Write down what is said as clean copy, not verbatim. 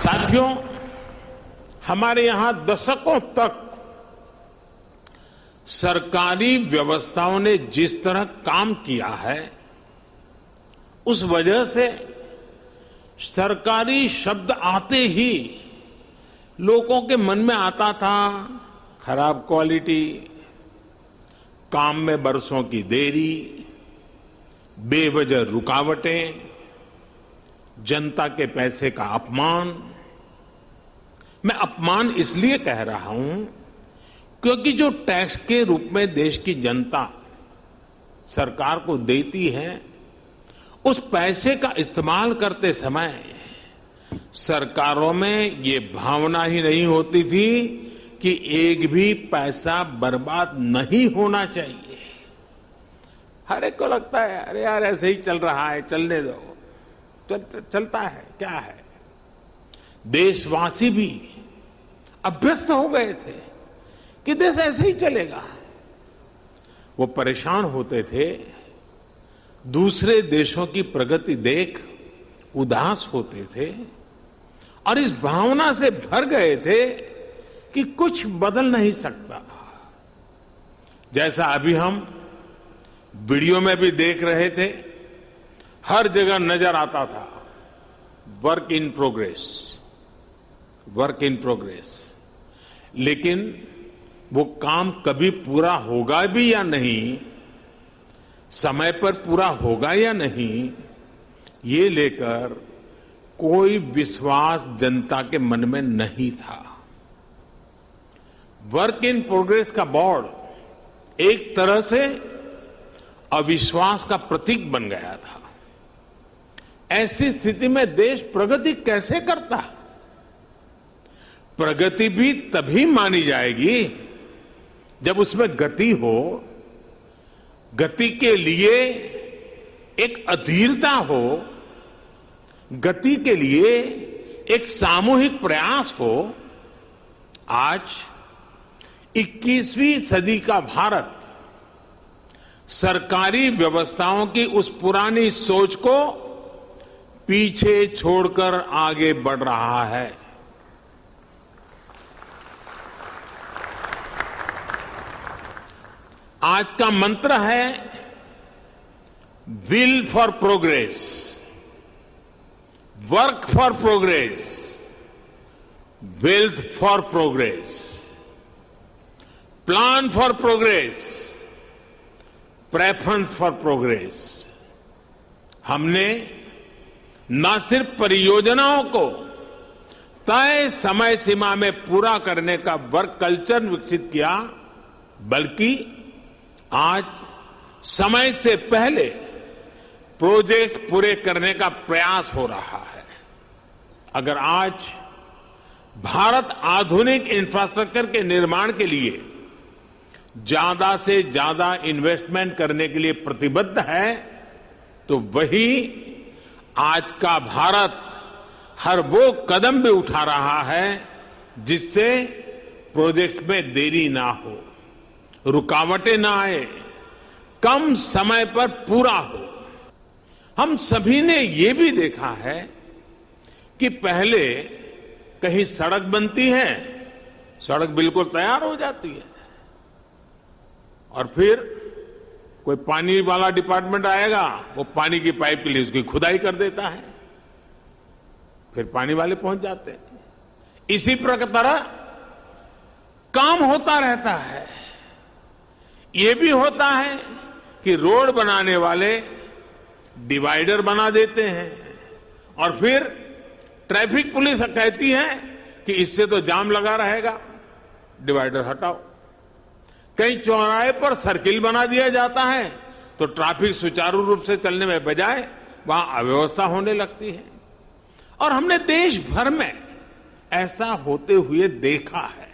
साथियों, हमारे यहां दशकों तक सरकारी व्यवस्थाओं ने जिस तरह काम किया है, उस वजह से सरकारी शब्द आते ही लोगों के मन में आता था खराब क्वालिटी, काम में बरसों की देरी, बेवजह रुकावटें, जनता के पैसे का अपमान। मैं अपमान इसलिए कह रहा हूं क्योंकि जो टैक्स के रूप में देश की जनता सरकार को देती है, उस पैसे का इस्तेमाल करते समय सरकारों में ये भावना ही नहीं होती थी कि एक भी पैसा बर्बाद नहीं होना चाहिए। हर एक को लगता है अरे यार ऐसे ही चल रहा है, चलने दो, चलता है, क्या है। देशवासी भी अभ्यस्त हो गए थे कि देश ऐसे ही चलेगा। वो परेशान होते थे, दूसरे देशों की प्रगति देख उदास होते थे और इस भावना से भर गए थे कि कुछ बदल नहीं सकता। जैसा अभी हम वीडियो में भी देख रहे थे, हर जगह नजर आता था work in progress, work in progress. लेकिन वो काम कभी पूरा होगा भी या नहीं, समय पर पूरा होगा या नहीं, ये लेकर कोई विश्वास जनता के मन में नहीं था। वर्क इन प्रोग्रेस का बोर्ड एक तरह से अविश्वास का प्रतीक बन गया था। ऐसी स्थिति में देश प्रगति कैसे करता? प्रगति भी तभी मानी जाएगी जब उसमें गति हो। गति के लिए एक अधीरता हो, गति के लिए एक सामूहिक प्रयास हो। आज 21वीं सदी का भारत सरकारी व्यवस्थाओं की उस पुरानी सोच को पीछे छोड़कर आगे बढ़ रहा है। आज का मंत्र है will for progress, work for progress, wealth for progress, plan for progress, preference for progress. हमने न सिर्फ परियोजनाओं को तय समय सीमा में पूरा करने का वर्क कल्चर विकसित किया, बल्कि आज समय से पहले प्रोजेक्ट पूरे करने का प्रयास हो रहा है। अगर आज भारत आधुनिक इंफ्रास्ट्रक्चर के निर्माण के लिए ज्यादा से ज्यादा इन्वेस्टमेंट करने के लिए प्रतिबद्ध है, तो वही आज का भारत हर वो कदम भी उठा रहा है जिससे प्रोजेक्ट्स में देरी ना हो, रुकावटें ना आए, कम समय पर पूरा हो। हम सभी ने ये भी देखा है कि पहले कहीं सड़क बनती है, सड़क बिल्कुल तैयार हो जाती है, और फिर कोई पानी वाला डिपार्टमेंट आएगा, वो पानी की पाइप के लिए उसकी खुदाई कर देता है, फिर पानी वाले पहुंच जाते हैं। इसी तरह काम होता रहता है। ये भी होता है कि रोड बनाने वाले डिवाइडर बना देते हैं और फिर ट्रैफिक पुलिस कहती है कि इससे तो जाम लगा रहेगा, डिवाइडर हटाओ। कहीं चौराहे पर सर्किल बना दिया जाता है तो ट्रैफिक सुचारू रूप से चलने में बजाय वहां अव्यवस्था होने लगती है। और हमने देश भर में ऐसा होते हुए देखा है।